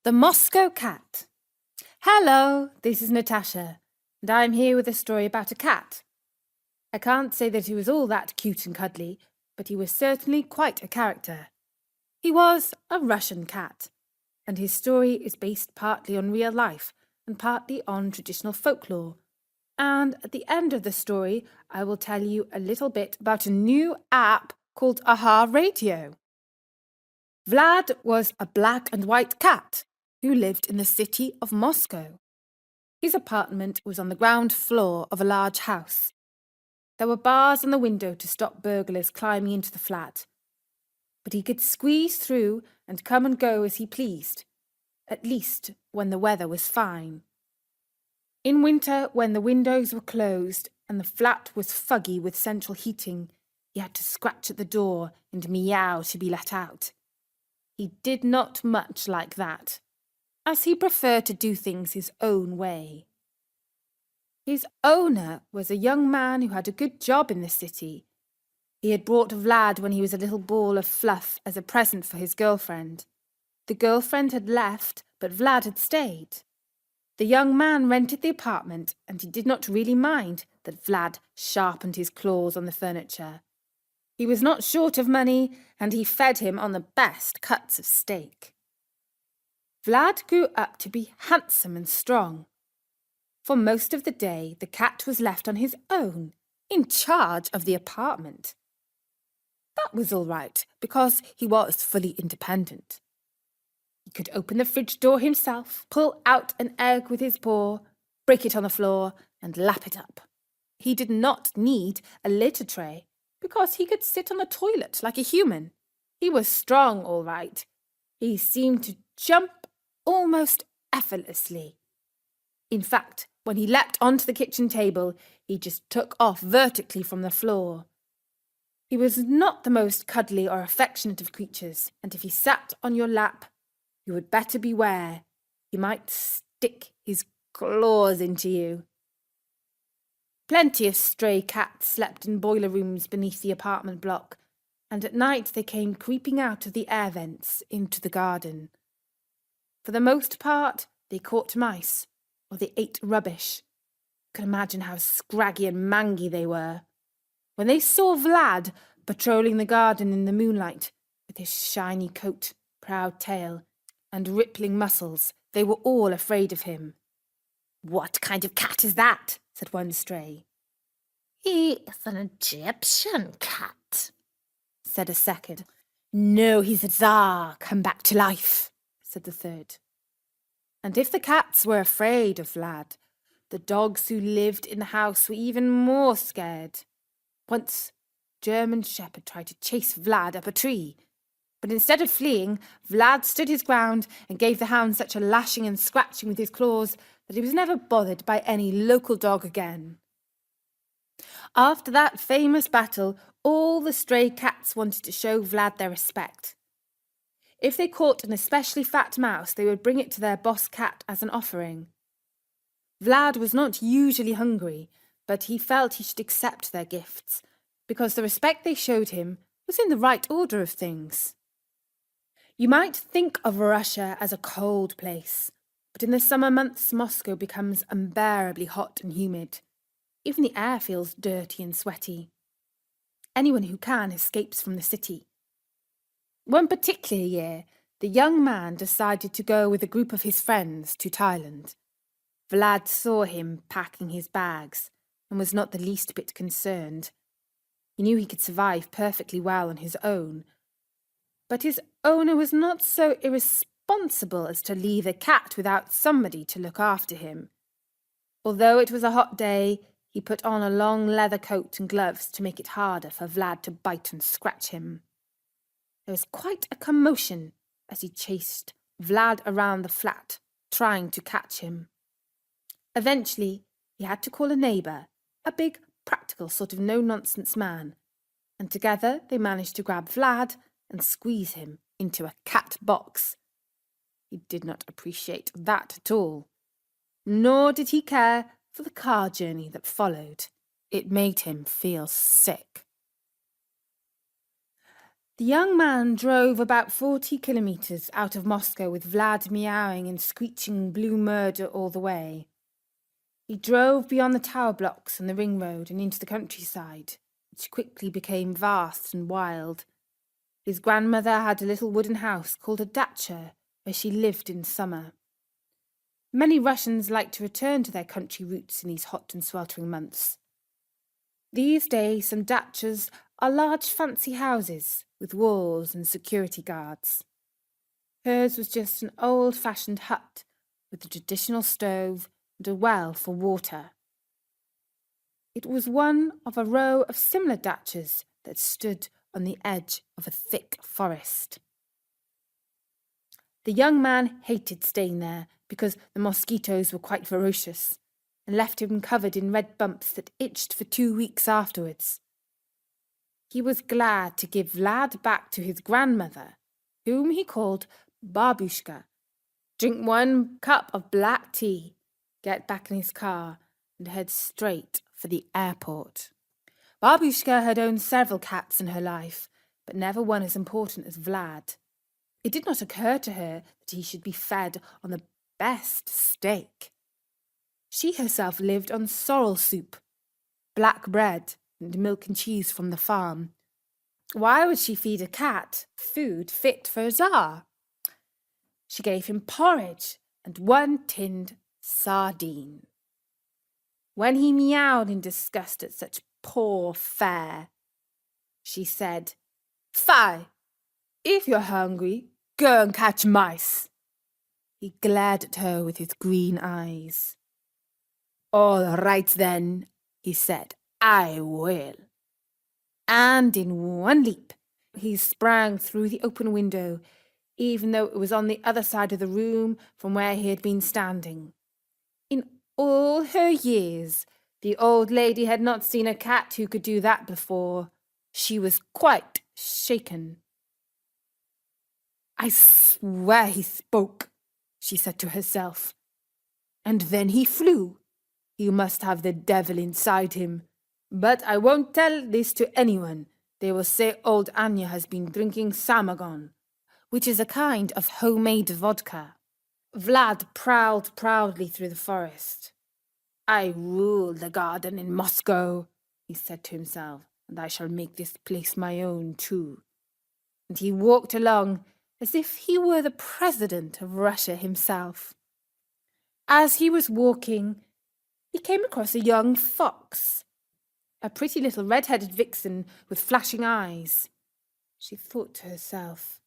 The Moscow Cat. Hello, this is Natasha, and I'm here with a story about a cat. I can't say that he was all that cute and cuddly, but he was certainly quite a character. He was a Russian cat, and his story is based partly on real life and partly on traditional folklore. And at the end of the story, I will tell you a little bit about a new app called Aha Radio. Vlad was a black and white cat who lived in the city of Moscow. His apartment was on the ground floor of a large house. There were bars on the window to stop burglars climbing into the flat. But he could squeeze through and come and go as he pleased, at least when the weather was fine. In winter, when the windows were closed and the flat was foggy with central heating, he had to scratch at the door and meow to be let out. He did not much like that, as he preferred to do things his own way. His owner was a young man who had a good job in the city. He had brought Vlad when he was a little ball of fluff as a present for his girlfriend. The girlfriend had left, but Vlad had stayed. The young man rented the apartment, and he did not really mind that Vlad sharpened his claws on the furniture. He was not short of money, and he fed him on the best cuts of steak. Vlad grew up to be handsome and strong. For most of the day, the cat was left on his own, in charge of the apartment. That was all right, because he was fully independent. He could open the fridge door himself, pull out an egg with his paw, break it on the floor, and lap it up. He did not need a litter tray, because he could sit on the toilet like a human. He was strong, all right. He seemed to jump almost effortlessly. In fact, when he leapt onto the kitchen table, he just took off vertically from the floor. He was not the most cuddly or affectionate of creatures, and if he sat on your lap, you would better beware. He might stick his claws into you. Plenty of stray cats slept in boiler rooms beneath the apartment block, and at night they came creeping out of the air vents into the garden. For the most part, they caught mice, or they ate rubbish. You can imagine how scraggy and mangy they were. When they saw Vlad patrolling the garden in the moonlight, with his shiny coat, proud tail, and rippling muscles, they were all afraid of him. "What kind of cat is that?" said one stray. "He is an Egyptian cat," said a second. "No, he's a Tsar come back to life," said the third. And if the cats were afraid of Vlad, the dogs who lived in the house were even more scared. Once, German Shepherd tried to chase Vlad up a tree, but instead of fleeing, Vlad stood his ground and gave the hound such a lashing and scratching with his claws that he was never bothered by any local dog again. After that famous battle, all the stray cats wanted to show Vlad their respect. If they caught an especially fat mouse, they would bring it to their boss cat as an offering. Vlad was not usually hungry, but he felt he should accept their gifts, because the respect they showed him was in the right order of things. You might think of Russia as a cold place, but in the summer months Moscow becomes unbearably hot and humid. Even the air feels dirty and sweaty. Anyone who can escapes from the city. One particular year, the young man decided to go with a group of his friends to Thailand. Vlad saw him packing his bags and was not the least bit concerned. He knew he could survive perfectly well on his own. But his owner was not so irresponsible as to leave the cat without somebody to look after him. Although it was a hot day, he put on a long leather coat and gloves to make it harder for Vlad to bite and scratch him. There was quite a commotion as he chased Vlad around the flat, trying to catch him. Eventually, he had to call a neighbour, a big, practical sort of no-nonsense man, and together they managed to grab Vlad and squeeze him into a cat box. He did not appreciate that at all, nor did he care for the car journey that followed. It made him feel sick. The young man drove about 40 kilometres out of Moscow with Vlad meowing and screeching blue murder all the way. He drove beyond the tower blocks and the ring road and into the countryside, which quickly became vast and wild. His grandmother had a little wooden house called a dacha, where she lived in summer. Many Russians like to return to their country roots in these hot and sweltering months. These days, some dachas are large fancy houses with walls and security guards. Hers was just an old-fashioned hut with a traditional stove and a well for water. It was one of a row of similar dachas that stood on the edge of a thick forest. The young man hated staying there because the mosquitoes were quite ferocious and left him covered in red bumps that itched for 2 weeks afterwards. He was glad to give Vlad back to his grandmother, whom he called Babushka, drink 1 cup of black tea, get back in his car, and head straight for the airport. Babushka had owned several cats in her life, but never one as important as Vlad. It did not occur to her that he should be fed on the best steak. She herself lived on sorrel soup, black bread, and milk and cheese from the farm. Why would she feed a cat food fit for a Tsar? She gave him porridge and 1 tinned sardine. When he meowed in disgust at such poor fare, she said, "Fie! If you're hungry, go and catch mice." He glared at her with his green eyes. "All right then," he said, "I will." And in 1 leap, he sprang through the open window, even though it was on the other side of the room from where he had been standing. In all her years, the old lady had not seen a cat who could do that before. She was quite shaken. "I swear he spoke," she said to herself. "And then he flew. He must have the devil inside him. But I won't tell this to anyone. They will say old Anya has been drinking samagon, which is a kind of homemade vodka." Vlad prowled proudly through the forest. "I rule the garden in Moscow," he said to himself, "and I shall make this place my own too." And he walked along as if he were the president of Russia himself. As he was walking, he came across a young fox, a pretty little red-headed vixen with flashing eyes. She thought to herself,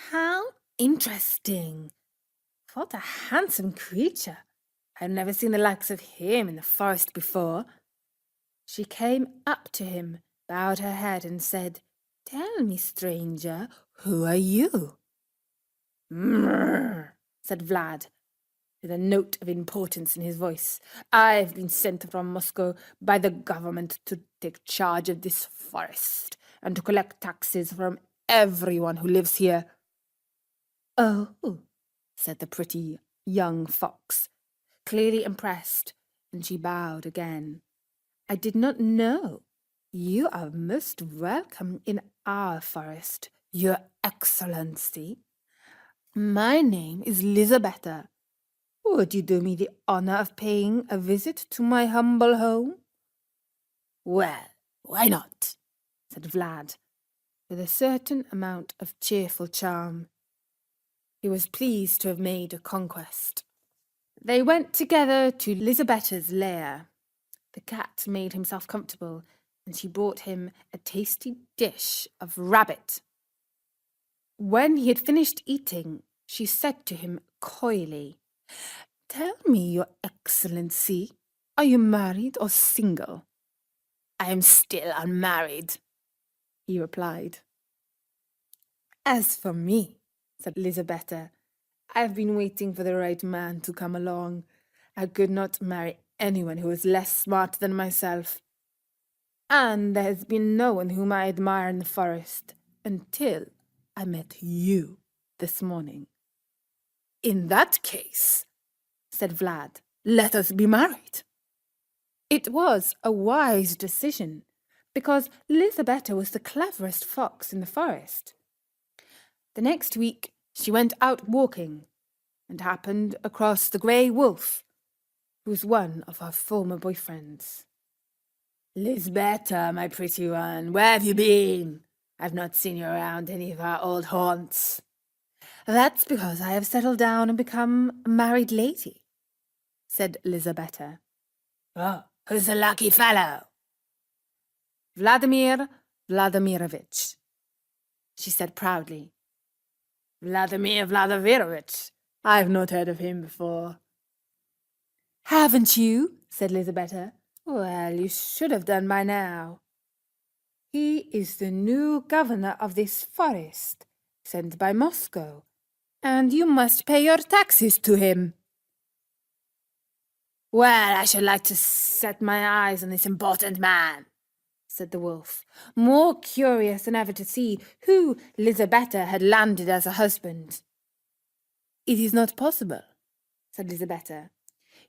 "How interesting! What a handsome creature! I've never seen the likes of him in the forest before." She came up to him, bowed her head, and said, "Tell me, stranger, who are you?" "Mrrr," said Vlad, with a note of importance in his voice. "I've been sent from Moscow by the government to take charge of this forest and to collect taxes from everyone who lives here." "Oh," said the pretty young fox, clearly impressed, and she bowed again. "I did not know. You are most welcome in our forest, Your Excellency. My name is Lizabetta. Would you do me the honor of paying a visit to my humble home?" "Well, why not?" said Vlad, with a certain amount of cheerful charm. He was pleased to have made a conquest. They went together to Lizabetta's lair. The cat made himself comfortable, and she brought him a tasty dish of rabbit. When he had finished eating, she said to him coyly, "Tell me, Your Excellency, are you married or single?" "I am still unmarried," he replied. "As for me," said Lizabetta, "I've been waiting for the right man to come along. I could not marry anyone who was less smart than myself. And there has been no one whom I admire in the forest until I met you this morning." "In that case," said Vlad, "let us be married." It was a wise decision, because Lizabetta was the cleverest fox in the forest. The next week she went out walking and happened across the grey wolf, who was one of her former boyfriends. "Lizbetta, my pretty one, where have you been? I've not seen you around any of our old haunts." "That's because I have settled down and become a married lady," said Lizabetta. "Oh, who's the lucky fellow?" "Vladimir Vladimirovich," she said proudly. "Vladimir Vladimirovich? I've not heard of him before." "Haven't you?" said Lizabetta. "Well, you should have done by now. He is the new governor of this forest, sent by Moscow, and you must pay your taxes to him." "Well, I should like to set my eyes on this important man," said the wolf, more curious than ever to see who Lizabetta had landed as a husband. "It is not possible," said Lizabetta.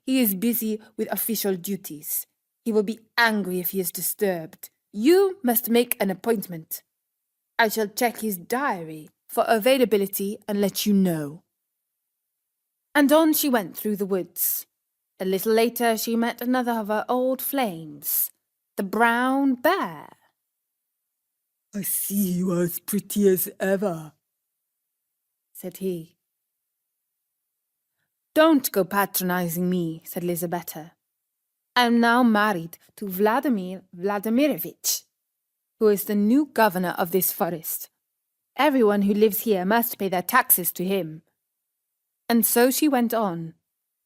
"He is busy with official duties. He will be angry if he is disturbed. You must make an appointment. I shall check his diary for availability and let you know." And on she went through the woods. A little later she met another of her old flames, the brown bear. "I see you are as pretty as ever," said he. "Don't go patronizing me," said Lizabetta. "I am now married to Vladimir Vladimirovich, who is the new governor of this forest. Everyone who lives here must pay their taxes to him." And so she went on,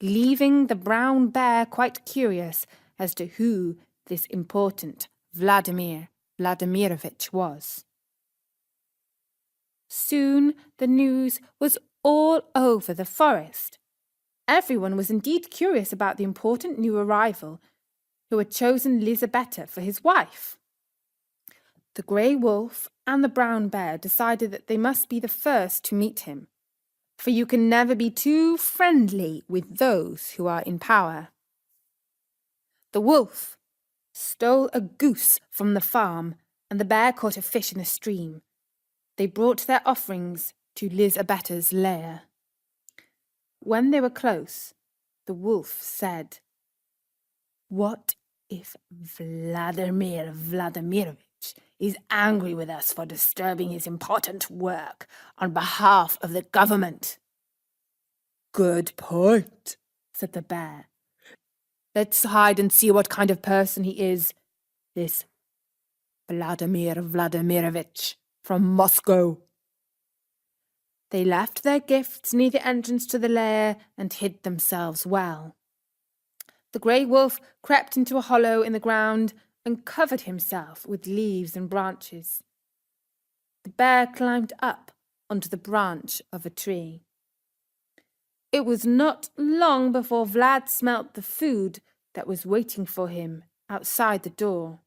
leaving the brown bear quite curious as to who this important Vladimir Vladimirovich was. Soon the news was all over the forest. Everyone was indeed curious about the important new arrival who had chosen Lizabetta for his wife. The grey wolf and the brown bear decided that they must be the first to meet him, for you can never be too friendly with those who are in power. The wolf stole a goose from the farm, and the bear caught a fish in a stream. They brought their offerings to Lizabetta's lair. When they were close, the wolf said, "What if Vladimir Vladimirovich is angry with us for disturbing his important work on behalf of the government?" "Good point," said the bear. "Let's hide and see what kind of person he is, this Vladimir Vladimirovich from Moscow." They left their gifts near the entrance to the lair and hid themselves well. The grey wolf crept into a hollow in the ground and covered himself with leaves and branches. The bear climbed up onto the branch of a tree. It was not long before Vlad smelt the food that was waiting for him outside the door.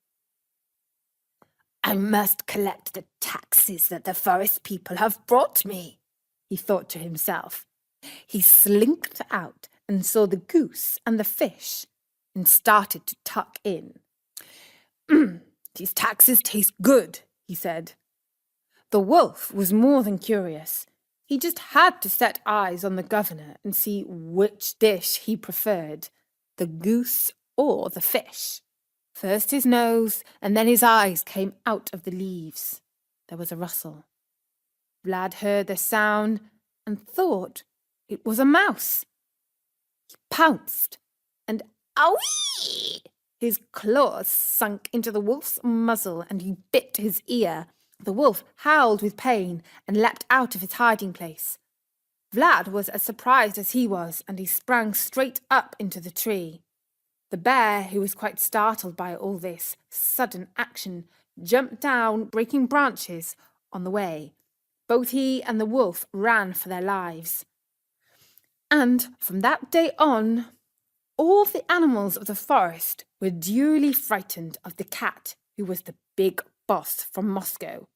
"I must collect the taxes that the forest people have brought me," he thought to himself. He slinked out and saw the goose and the fish and started to tuck in. "These taxes taste good," he said. The wolf was more than curious. He just had to set eyes on the governor and see which dish he preferred, the goose or the fish. First his nose and then his eyes came out of the leaves. There was a rustle. Vlad heard the sound and thought it was a mouse. He pounced and "Owie!" His claws sunk into the wolf's muzzle and he bit his ear. The wolf howled with pain and leapt out of his hiding place. Vlad was as surprised as he was, and he sprang straight up into the tree. The bear, who was quite startled by all this sudden action, jumped down, breaking branches on the way. Both he and the wolf ran for their lives. And from that day on, all the animals of the forest were duly frightened of the cat who was the big boss from Moscow,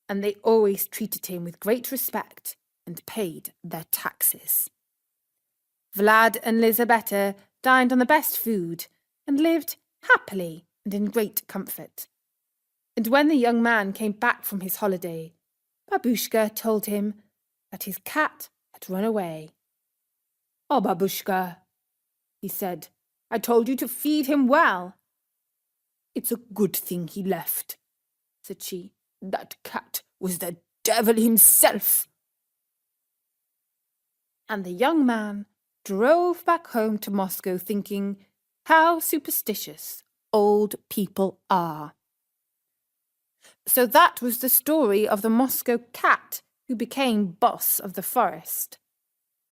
and they always treated him with great respect and paid their taxes. Vlad and Lizabetta dined on the best food and lived happily and in great comfort. And when the young man came back from his holiday, Babushka told him that his cat had run away. "Oh, Babushka," he said, "I told you to feed him well." "It's a good thing he left," said she. "That cat was the devil himself." And the young man drove back home to Moscow thinking how superstitious old people are. So that was the story of the Moscow cat who became boss of the forest.